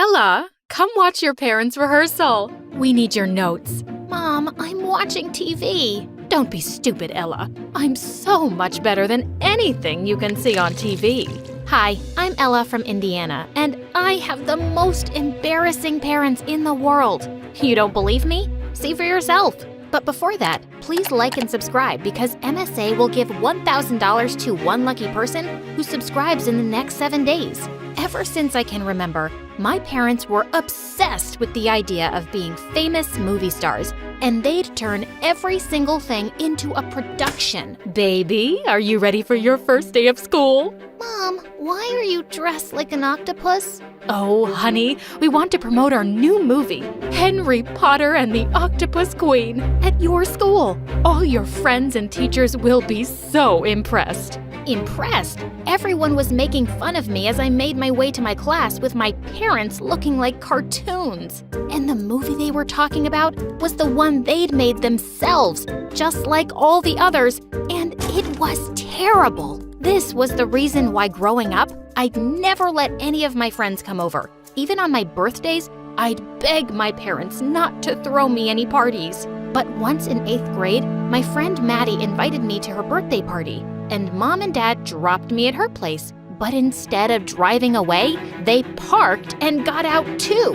Ella, come watch your parents' rehearsal. We need your notes. Mom, I'm watching TV. Don't be stupid, Ella. I'm so much better than anything you can see on TV. Hi, I'm Ella from Indiana, and I have the most embarrassing parents in the world. You don't believe me? See for yourself. But before that, please like and subscribe because MSA will give $1,000 to one lucky person who subscribes in the next 7 days. Ever since I can remember, my parents were obsessed with the idea of being famous movie stars, and they'd turn every single thing into a production. Baby, are you ready for your first day of school? Mom, why are you dressed like an octopus? Oh, honey, we want to promote our new movie, Henry Potter and the Octopus Queen, at your school. All your friends and teachers will be so impressed. Impressed? Everyone was making fun of me as I made my way to my class with my parents looking like cartoons. And the movie they were talking about was the one they'd made themselves, just like all the others, and it was terrible. This was the reason why growing up, I'd never let any of my friends come over. Even on my birthdays, I'd beg my parents not to throw me any parties. But once in 8th grade, my friend Maddie invited me to her birthday party, and Mom and Dad dropped me at her place. But instead of driving away, they parked and got out too.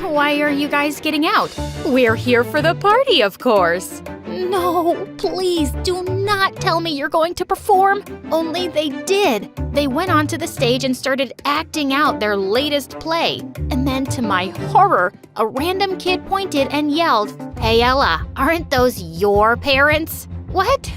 Why are you guys getting out? We're here for the party, of course. No, please do not tell me you're going to perform. Only they did. They went onto the stage and started acting out their latest play. And then to my horror, a random kid pointed and yelled, "Hey Ella, aren't those your parents?" What?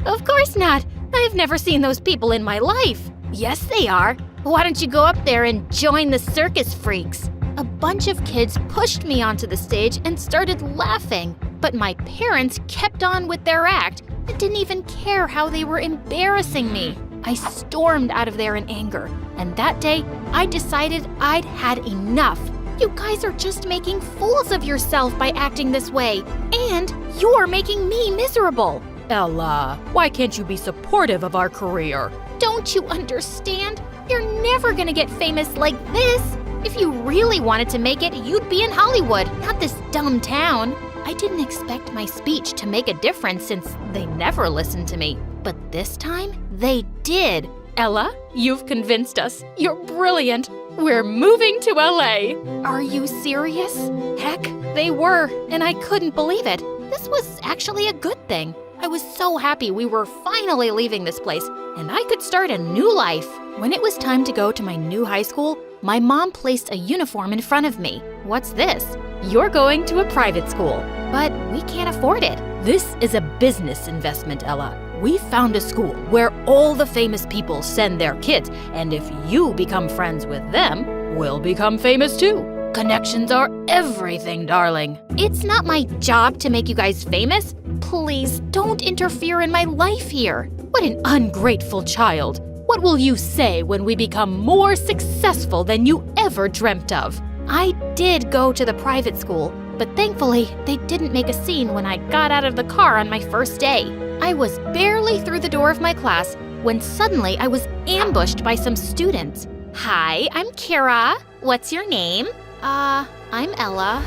Of course not. I've never seen those people in my life. Yes, they are. Why don't you go up there and join the circus freaks? A bunch of kids pushed me onto the stage and started laughing. But my parents kept on with their act and didn't even care how they were embarrassing me. I stormed out of there in anger, and that day, I decided I'd had enough. You guys are just making fools of yourself by acting this way, and you're making me miserable. Ella, why can't you be supportive of our career? Don't you understand? You're never gonna get famous like this. If you really wanted to make it, you'd be in Hollywood, not this dumb town. I didn't expect my speech to make a difference since they never listened to me. But this time, they did. Ella, you've convinced us. You're brilliant. We're moving to LA. Are you serious? Heck, they were, and I couldn't believe it. This was actually a good thing. I was so happy we were finally leaving this place, and I could start a new life. When it was time to go to my new high school, my mom placed a uniform in front of me. What's this? You're going to a private school. But we can't afford it. This is a business investment, Ella. We found a school where all the famous people send their kids, and if you become friends with them, we'll become famous too. Connections are everything, darling. It's not my job to make you guys famous. Please don't interfere in my life here. What an ungrateful child. What will you say when we become more successful than you ever dreamt of? I did go to the private school, but thankfully, they didn't make a scene when I got out of the car on my first day. I was barely through the door of my class when suddenly I was ambushed by some students. Hi, I'm Kira. What's your name? I'm Ella.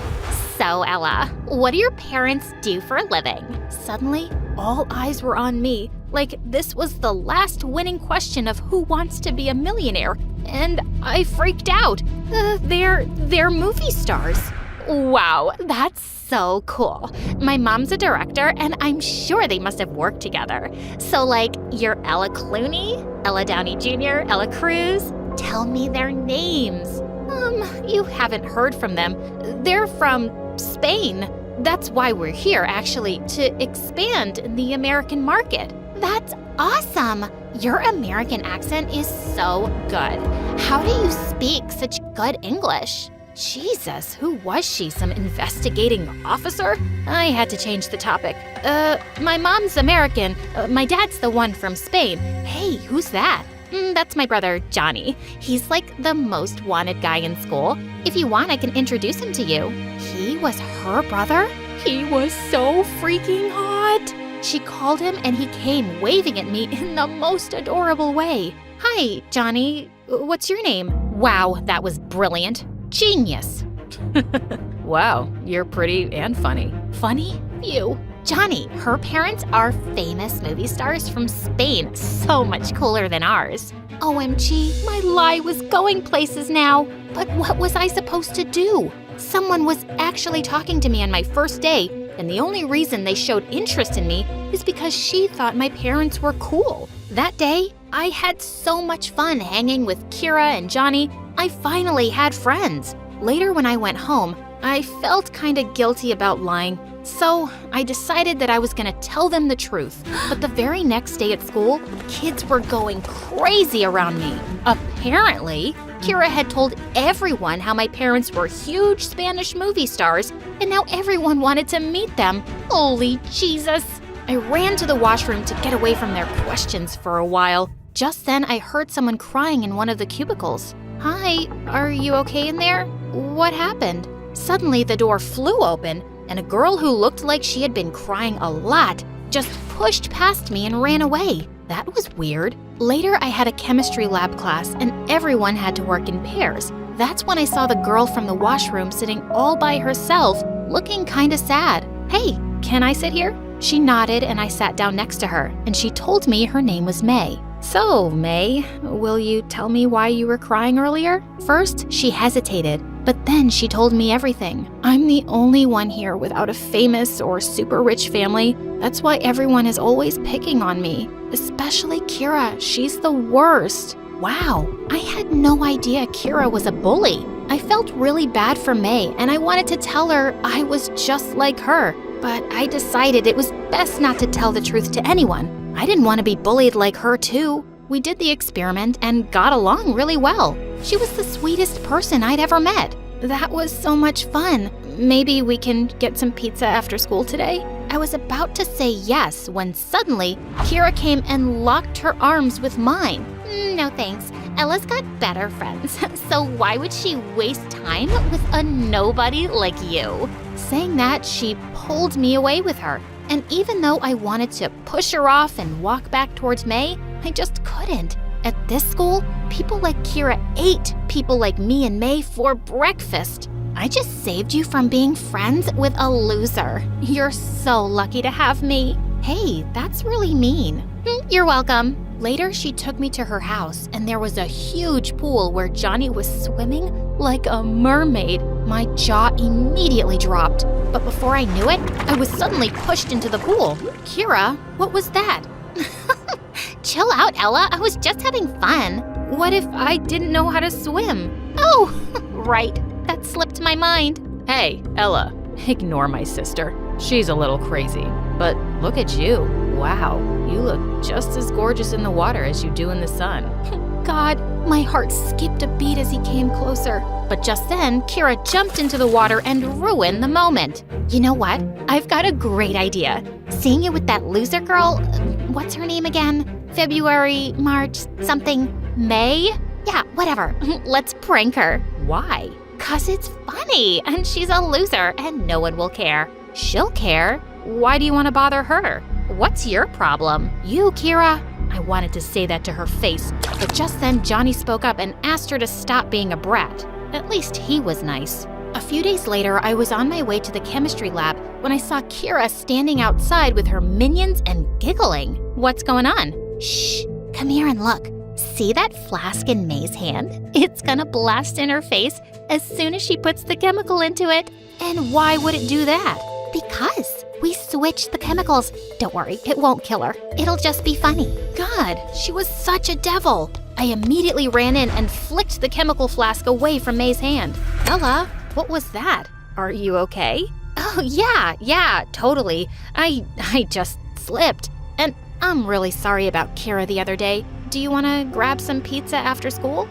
So, Ella, what do your parents do for a living? Suddenly, all eyes were on me, like this was the last winning question of Who Wants to Be a Millionaire, and I freaked out. They're movie stars. Wow, that's so cool. My mom's a director, and I'm sure they must have worked together. So, like, you're Ella Clooney, Ella Downey Jr., Ella Cruz? Tell me their names. You haven't heard from them. They're from Spain. That's why we're here, actually, to expand in the American market. That's awesome. Your American accent is so good. How do you speak such good English? Jesus, who was she? Some investigating officer? I had to change the topic. My mom's American. My dad's the one from Spain. Hey, who's that? That's my brother, Johnny. He's like the most wanted guy in school. If you want, I can introduce him to you. He was her brother? He was so freaking hot. She called him and he came waving at me in the most adorable way. Hi, Johnny. What's your name? Wow, that was brilliant. genius. Wow, you're pretty and funny. Funny? Phew. Johnny, her parents are famous movie stars from Spain, so much cooler than ours. OMG, my lie was going places now. But what was I supposed to do? Someone was actually talking to me on my first day, and the only reason they showed interest in me is because she thought my parents were cool. That day, I had so much fun hanging with Kira and Johnny. I finally had friends. Later when I went home, I felt kinda guilty about lying. So I decided that I was gonna tell them the truth. But the very next day at school, kids were going crazy around me. Apparently, Kira had told everyone how my parents were huge Spanish movie stars, and now everyone wanted to meet them. Holy Jesus! I ran to the washroom to get away from their questions for a while. Just then, I heard someone crying in one of the cubicles. Hi, are you okay in there? What happened? Suddenly, the door flew open, and a girl who looked like she had been crying a lot just pushed past me and ran away. That was weird. Later, I had a chemistry lab class, and everyone had to work in pairs. That's when I saw the girl from the washroom sitting all by herself, looking kinda sad. Hey, can I sit here? She nodded, and I sat down next to her, and she told me her name was May. So, May, will you tell me why you were crying earlier? First, she hesitated, but then she told me everything. I'm the only one here without a famous or super rich family. That's why everyone is always picking on me, especially Kira. She's the worst. Wow, I had no idea Kira was a bully. I felt really bad for May, and I wanted to tell her I was just like her. But I decided it was best not to tell the truth to anyone. I didn't want to be bullied like her too. We did the experiment and got along really well. She was the sweetest person I'd ever met. That was so much fun. Maybe we can get some pizza after school today? I was about to say yes when suddenly Kira came and locked her arms with mine. No thanks. Ella's got better friends, so why would she waste time with a nobody like you? Saying that, she pulled me away with her. And even though I wanted to push her off and walk back towards May, I just couldn't. At this school, people like Kira ate people like me and May for breakfast. I just saved you from being friends with a loser. You're so lucky to have me. Hey, that's really mean. You're welcome. Later, she took me to her house, and there was a huge pool where Johnny was swimming like a mermaid. My jaw immediately dropped. But before I knew it, I was suddenly pushed into the pool. Kira, what was that? Chill out, Ella. I was just having fun. What if I didn't know how to swim? Oh, right. That slipped my mind. Hey, Ella, ignore my sister. She's a little crazy. But look at you. Wow, you look just as gorgeous in the water as you do in the sun. God, my heart skipped a beat as he came closer. But just then, Kira jumped into the water and ruined the moment. You know what? I've got a great idea. Seeing you with that loser girl, what's her name again? February, March, something, May? Yeah, whatever. Let's prank her. Why? 'Cause it's funny, and she's a loser, and no one will care. She'll care. Why do you want to bother her? What's your problem? You, Kira. I wanted to say that to her face, but just then Johnny spoke up and asked her to stop being a brat. At least he was nice. A few days later, I was on my way to the chemistry lab when I saw Kira standing outside with her minions and giggling. What's going on? Shh, come here and look. See that flask in May's hand? It's gonna blast in her face as soon as she puts the chemical into it. And why would it do that? Because we switched the chemicals. Don't worry, it won't kill her. It'll just be funny. God, she was such a devil. I immediately ran in and flicked the chemical flask away from May's hand. Ella, what was that? Are you okay? Oh, yeah, totally. I just slipped. And I'm really sorry about Kira the other day. Do you want to grab some pizza after school?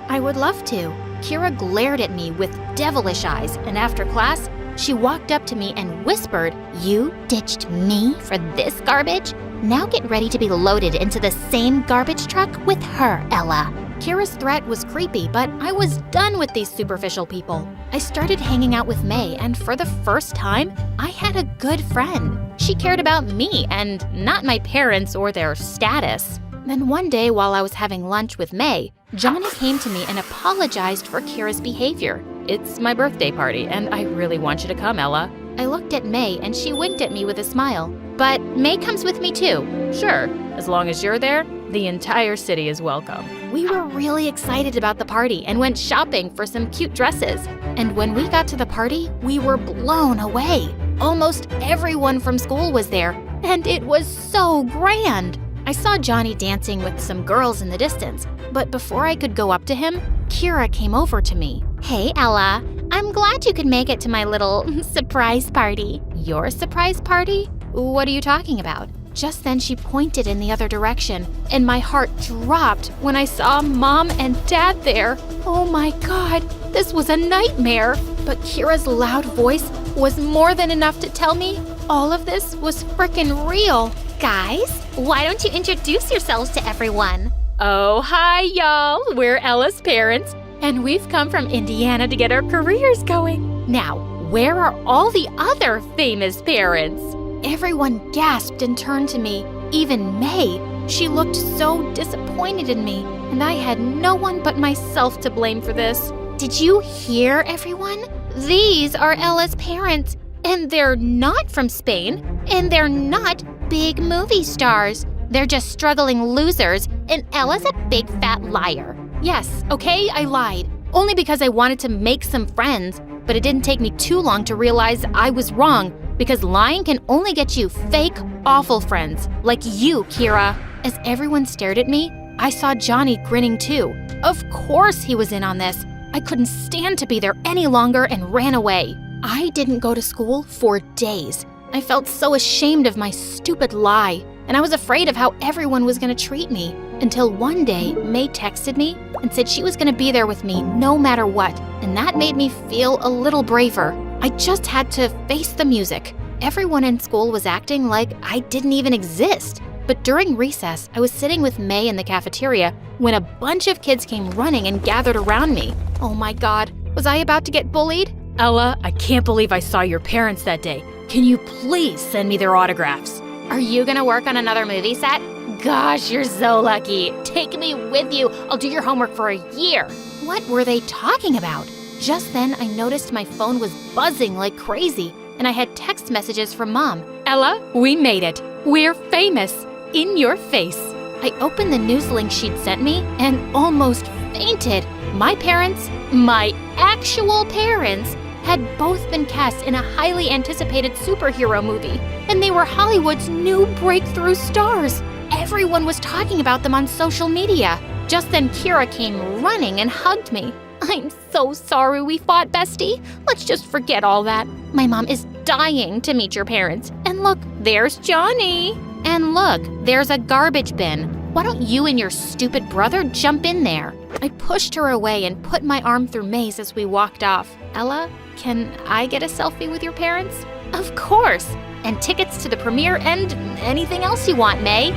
I would love to. Kira glared at me with devilish eyes, and after class, she walked up to me and whispered, "You ditched me for this garbage? Now get ready to be loaded into the same garbage truck with her, Ella." Kira's threat was creepy, but I was done with these superficial people. I started hanging out with May, and for the first time, I had a good friend. She cared about me and not my parents or their status. Then one day while I was having lunch with May, Johnny came to me and apologized for Kira's behavior. It's my birthday party, and I really want you to come, Ella. I looked at May and she winked at me with a smile. But May comes with me too. Sure, as long as you're there, the entire city is welcome. We were really excited about the party and went shopping for some cute dresses. And when we got to the party, we were blown away. Almost everyone from school was there, and it was so grand. I saw Johnny dancing with some girls in the distance, but before I could go up to him, Kira came over to me. Hey, Ella. I'm glad you could make it to my little surprise party. Your surprise party? What are you talking about? Just then she pointed in the other direction, and my heart dropped when I saw Mom and Dad there. Oh my God, this was a nightmare. But Kira's loud voice was more than enough to tell me all of this was frickin' real. Guys, why don't you introduce yourselves to everyone? Oh, hi, y'all. We're Ella's parents, and we've come from Indiana to get our careers going. Now, where are all the other Famous parents. Everyone gasped and turned to me, even May. She looked so disappointed in me, and I had no one but myself to blame for this. Did you hear, everyone? These are Ella's parents, and they're not from Spain, and they're not big movie stars. They're just struggling losers, and Ella's a big fat liar. Yes, okay, I lied. Only because I wanted to make some friends, but it didn't take me too long to realize I was wrong, because lying can only get you fake, awful friends, like you, Kira. As everyone stared at me, I saw Johnny grinning too. Of course he was in on this. I couldn't stand to be there any longer and ran away. I didn't go to school for days. I felt so ashamed of my stupid lie, and I was afraid of how everyone was going to treat me. Until one day, May texted me and said she was going to be there with me no matter what, and that made me feel a little braver. I just had to face the music. Everyone in school was acting like I didn't even exist. But during recess, I was sitting with May in the cafeteria when a bunch of kids came running and gathered around me. Oh my God, was I about to get bullied? Ella, I can't believe I saw your parents that day. Can you please send me their autographs? Are you gonna work on another movie set? Gosh, you're so lucky. Take me with you. I'll do your homework for a year. What were they talking about? Just then, I noticed my phone was buzzing like crazy, and I had text messages from Mom. Ella, we made it. We're famous. In your face. I opened the news link she'd sent me and almost fainted. My parents, my actual parents, had both been cast in a highly anticipated superhero movie, and they were Hollywood's new breakthrough stars. Everyone was talking about them on social media. Just then, Kira came running and hugged me. I'm so sorry we fought, bestie. Let's just forget all that. My mom is dying to meet your parents. And look, there's Johnny. And look, there's a garbage bin. Why don't you and your stupid brother jump in there? I pushed her away and put my arm through May's as we walked off. Ella, can I get a selfie with your parents? Of course. And tickets to the premiere and anything else you want, May.